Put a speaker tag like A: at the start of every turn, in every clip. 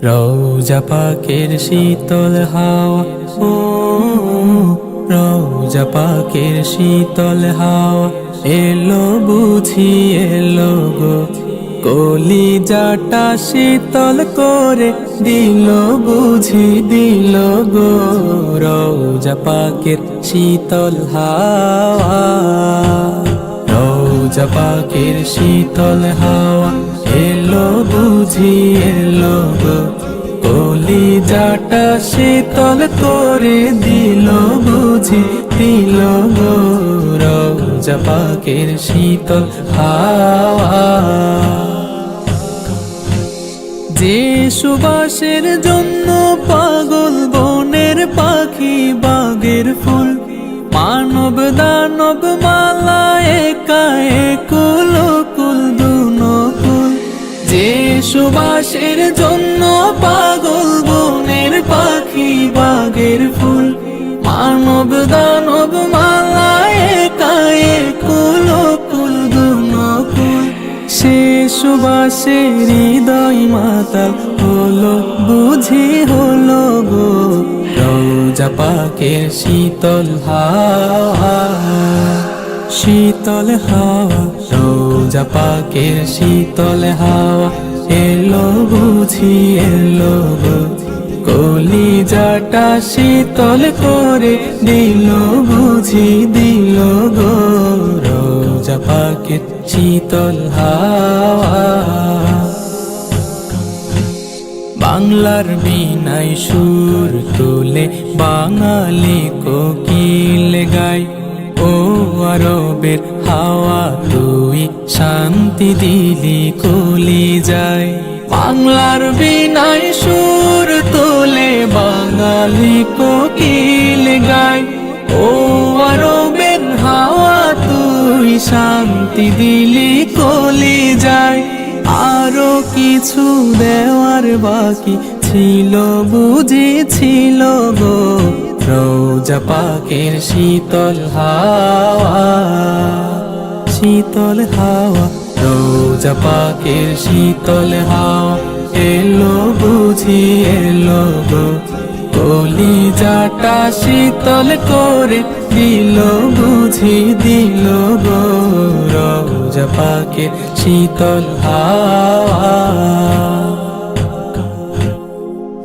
A: রওজা পাকের শীতল হাওয়া, ও রওজা পাকের শীতল হাওয়া এলো বুঝি এলো গো, কলিজাটা শীতল করে দিল বুঝি দিল গো। রওজা পাকের শীতল হাওয়া, রওজা পাকের শীতল হাওয়া এলো বুঝি এলো গো, কলিজাটা শীতল করে দিল বুঝি দিল গো। রওজা পাকের শীতল হাওয়া, যে সুবাসের জন্য পাগল বনের পাখি বাগের ফুল, মানব দানব মালা একা একুল কুল দুনকুল। যে সুবাসের জন্য পাগল বনের পাখি বাগের ফুল, মানব দানব মালা একা একুল কুল দুনকুল। সে সুবাসে হৃদয় মাতাল হলো বুঝি হলো গো, রওজা পাকের শীতল হাওয়া, শীতল হাওয়া রওজা পাকের শীতল হাওয়া এলো বুঝি এলো গো, কলিজাটা শীতল করে দিল বুঝি দিল গো। রওজা পাকের শীতল হাওয়া, বাংলার বীণায় সুর তুলে বাঙালি কোকিল গায়, ও আরবের হাওয়া তুই শান্তি দিলি কলিজায়। বাংলার বীণায় সুর তুলে বাঙালি কোকিল গায়, ও আরবের হাওয়া তুই শান্তি দিলি কলিজায়। আরো কিছু দেওয়ার বাকি ছিল বুঝি ছিল গো, রওজা পাকের শীতল হাওয়া, শীতল হাওয়া রওজা পাকের শীতল হাওয়া এলো বুঝি এলো গো, কলিজাটা শীতল করে দিল বুঝি দিল গো। রওজা পাকের শীতল হাওয়া,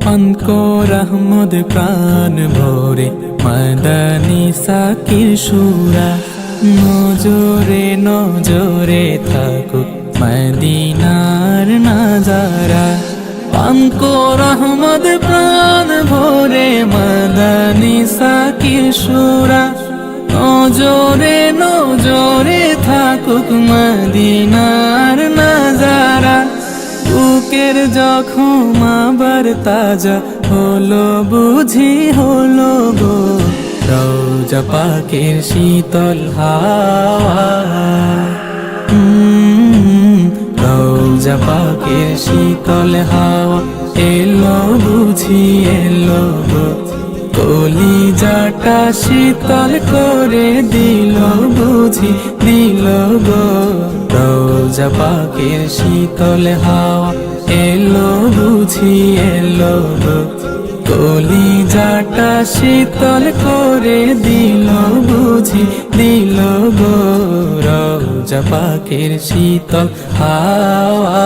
A: পানকর আহমদ প্রাণ ভরে মাদানী সাকির সুরা, নজরে নজরে থাকুক মদিনার নাজারা। পানকর আহমদ প্রাণ ভরে মাদানী সাকির সুরা, নজরে নজরে থাকুক মদিনার নাজারা। বুকের জখম আবার তাজা হলো বুঝি হলো গো, রওজা পাকের শীতল হাওয়া, রওজা পাকের শীতল হাওয়া এলো বুঝি এলো গো, কলিজাটা শীতল করে দিল বুঝি দিল গো। রওজা পাকের শীতল হাওয়া এলো বুঝি এলো গো, কলিজাটা শীতল করে দিল বুঝি দিল গো। রওজা পাকের শীতল হাওয়া।